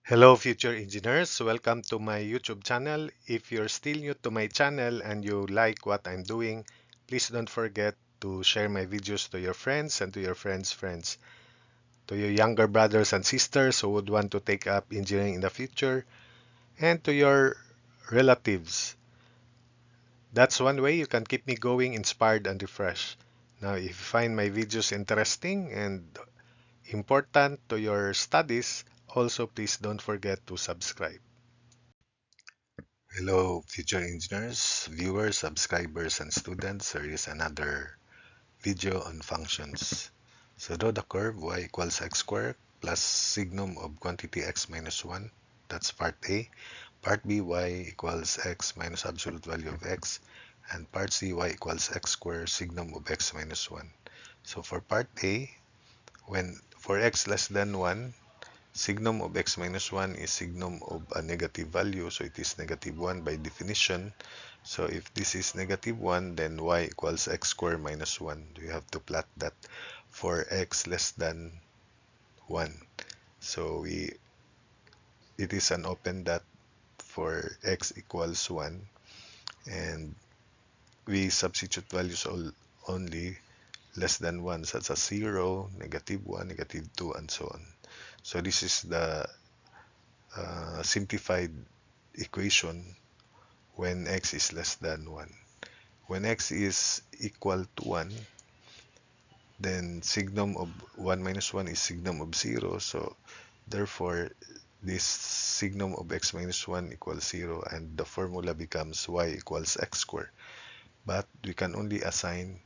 Hello, future engineers. Welcome to my YouTube channel. If you're still new to my channel and you like what I'm doing, please don't forget to share my videos to your friends and to your friends' friends, to your younger brothers and sisters who would want to take up engineering in the future, and to your relatives. That's one way you can keep me going, inspired, and refreshed. Now, if you find my videos interesting and important to your studies, also please don't forget to subscribe. Hello, future engineers, viewers, subscribers, and students. Here is another video on functions. So draw the curve y equals x squared plus signum of quantity x minus 1. That's part A. Part B, y equals x minus absolute value of x. And part C, y equals x squared signum of x minus 1. So for part A, when for x less than 1, signum of x minus 1 is signum of a negative value, so it is negative 1 by definition. So if this is negative 1, then y equals x squared minus 1. You have to plot that for x less than 1. So it is an open dot for x equals 1, and we substitute values only less than 1, such as 0, negative 1, negative 2, and so on. So this is the simplified equation when x is less than 1. When x is equal to 1, then signum of 1 minus 1 is signum of 0. So therefore, this signum of x minus 1 equals 0, and the formula becomes y equals x squared. But we can only assign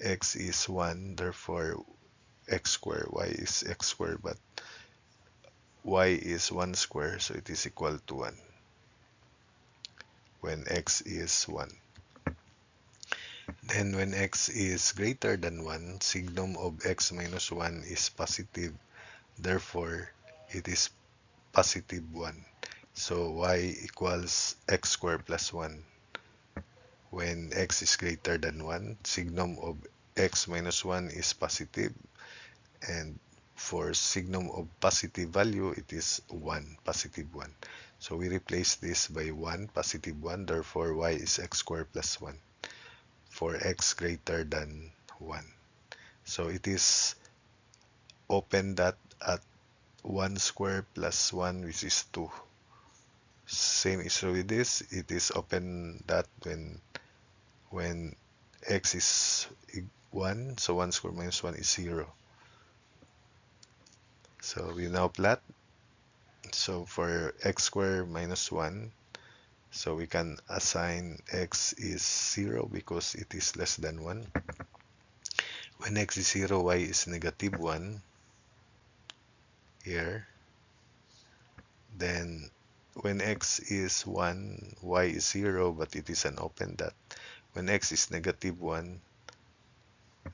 x is 1, therefore x squared, y is x squared, but y is 1 square, so it is equal to 1 when x is 1. Then when x is greater than 1, signum of x minus 1 is positive. Therefore, it is positive 1. So y equals x squared plus 1. When x is greater than 1, signum of x minus 1 is positive. And for signum of positive value, it is 1, positive 1. So we replace this by 1, positive 1. Therefore, y is x squared plus 1 for x greater than 1. So it is open that at 1 square plus 1, which is 2. Same issue with this. It is open that when x is 1, so 1 square minus 1 is 0. So we now plot. So for x squared minus 1, so we can assign x is 0 because it is less than 1. When x is 0, y is negative 1 here. Then when x is 1, y is 0, but it is an open dot. When x is negative 1,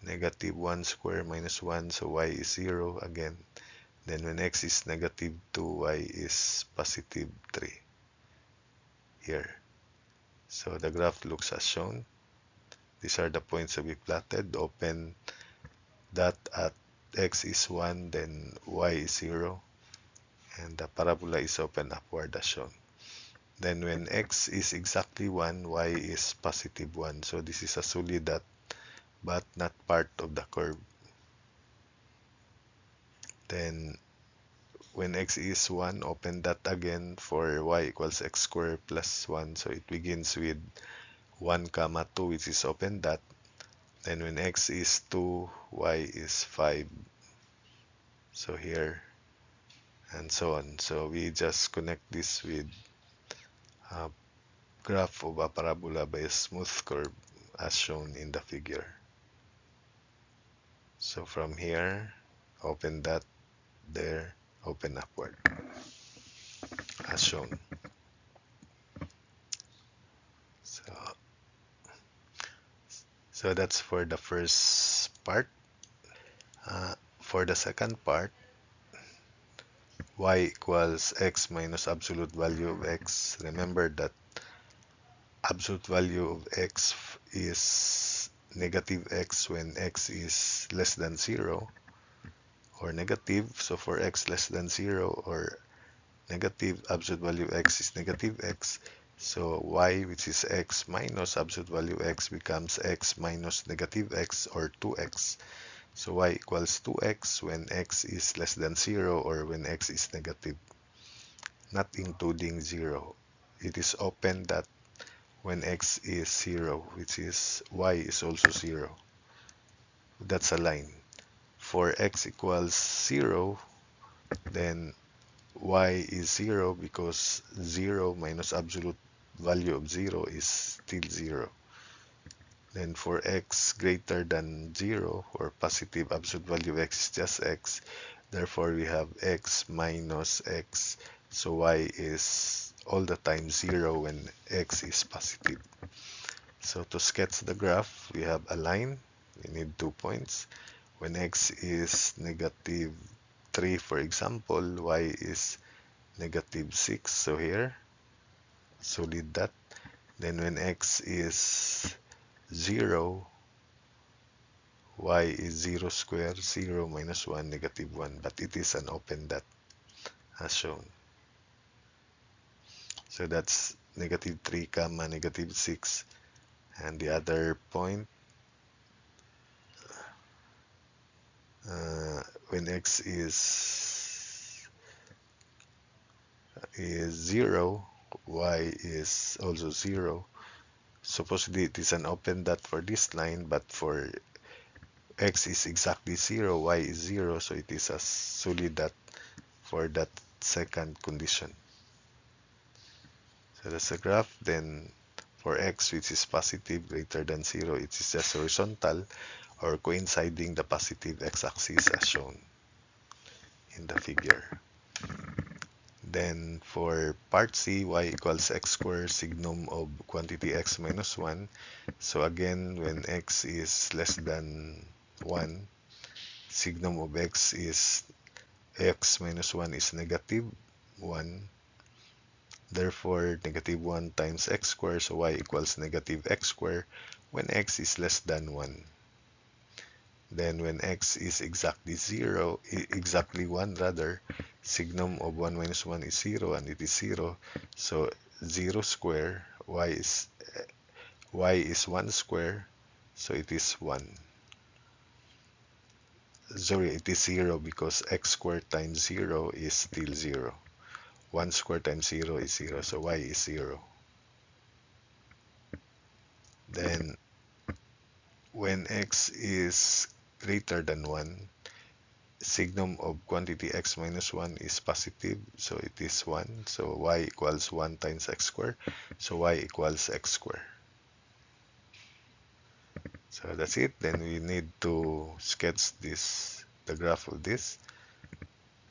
negative 1 square minus 1, so y is 0 again. Then when x is negative 2, y is positive 3 here. So the graph looks as shown. These are the points that we plotted. Open dot at x is 1, then y is 0, and the parabola is open upward as shown. Then when x is exactly 1, y is positive 1. So this is a solid dot, but not part of the curve. Then when x is 1, open that again for y equals x squared plus 1. So it begins with 1 comma 2, which is open that. Then when x is 2, y is 5. So here, and so on. So we just connect this with a graph of a parabola by a smooth curve as shown in the figure. So from here, open that there, open upward as shown. So, so that's for the first part. For the second part, y equals x minus absolute value of x. Remember that absolute value of x is negative x when x is less than 0 or negative. So for x less than 0 or negative absolute value x is negative x. So y, which is x minus absolute value x, becomes x minus negative x, or 2x. So y equals 2x when x is less than 0 or when x is negative, not including 0. It is open that when x is 0, which is y is also 0. That's a line. For x equals 0, then y is 0 because 0 minus absolute value of 0 is still 0. Then for x greater than 0, or positive absolute value of x is just x, therefore we have x minus x. So y is all the time 0 when x is positive. So to sketch the graph, we have a line. We need 2 points. When x is negative 3, for example, y is negative 6. So here, solid that. Then when x is 0, y is 0 square, 0 minus 1, negative 1. But it is an open dot, as shown. So that's negative 3 comma negative 6. And the other point, when x is 0, y is also 0. Supposedly it is an open dot for this line, but for x is exactly 0, y is 0, so it is a solid dot for that second condition. So that's the graph. Then for x, which is positive greater than 0, it is just horizontal or coinciding the positive x-axis as shown in the figure. Then for part C, y equals x squared signum of quantity x minus 1. So again, when x is less than 1, signum of x is x minus 1 is negative 1. Therefore, negative 1 times x squared, so y equals negative x squared when x is less than 1. Then when x is exactly 0, exactly 1 rather, signum of 1 minus 1 is 0, and it is 0. So 0 square, y is 1 square, so it is 1. Sorry, it is 0 because x squared times 0 is still 0. 1 squared times 0 is 0, so y is 0. Then when x is greater than 1, signum of quantity x minus 1 is positive, so it is 1. So y equals 1 times x squared, so y equals x squared. So that's it. Then we need to sketch the graph of this.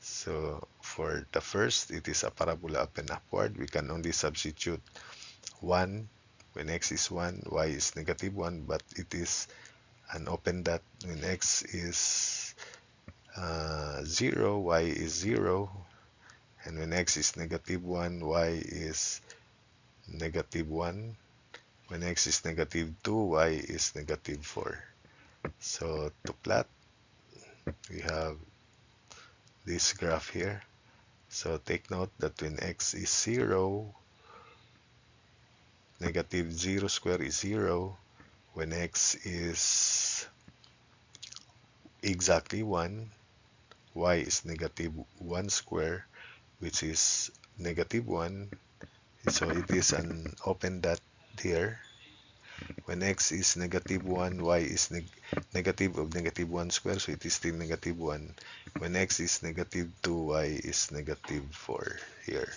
So for the first, it is a parabola up and upward. We can only substitute 1 when x is 1, y is negative 1, but it is an open dot when x is 0, y is 0, and when x is negative 1, y is negative 1. When x is negative 2, y is negative 4. So to plot, we have this graph here. So take note that when x is 0, negative 0 square is 0. When x is exactly 1, y is negative 1 square, which is negative 1. So it is an open dot here. When x is negative 1, y is negative of negative 1 square, so it is still negative 1. When x is negative 2, y is negative 4 here.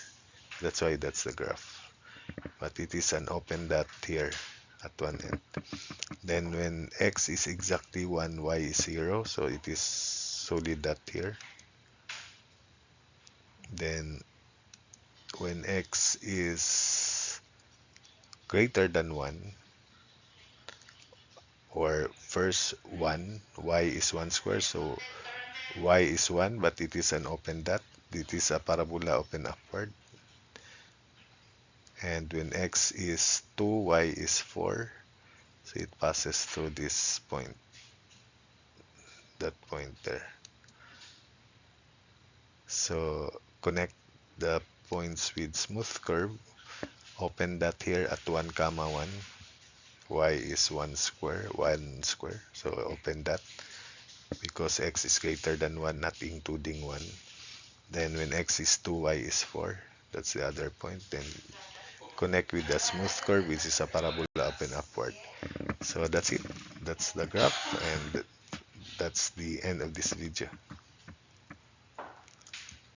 That's why that's the graph. But it is an open dot here at one end. Then when x is exactly 1, y is 0, so it is solid dot here. Then when x is greater than 1, or first 1, y is 1 square, so y is 1, but it is an open dot. It is a parabola open upward. And when x is 2, y is 4, so it passes through this point, that point there. So connect the points with smooth curve, open that here at 1 comma 1. Y is 1 square, 1 square. So open that because x is greater than 1, not including 1. Then when x is 2, y is 4. That's the other point. Then connect with the smooth curve, which is a parabola up and upward. So that's it. That's the graph, and that's the end of this video.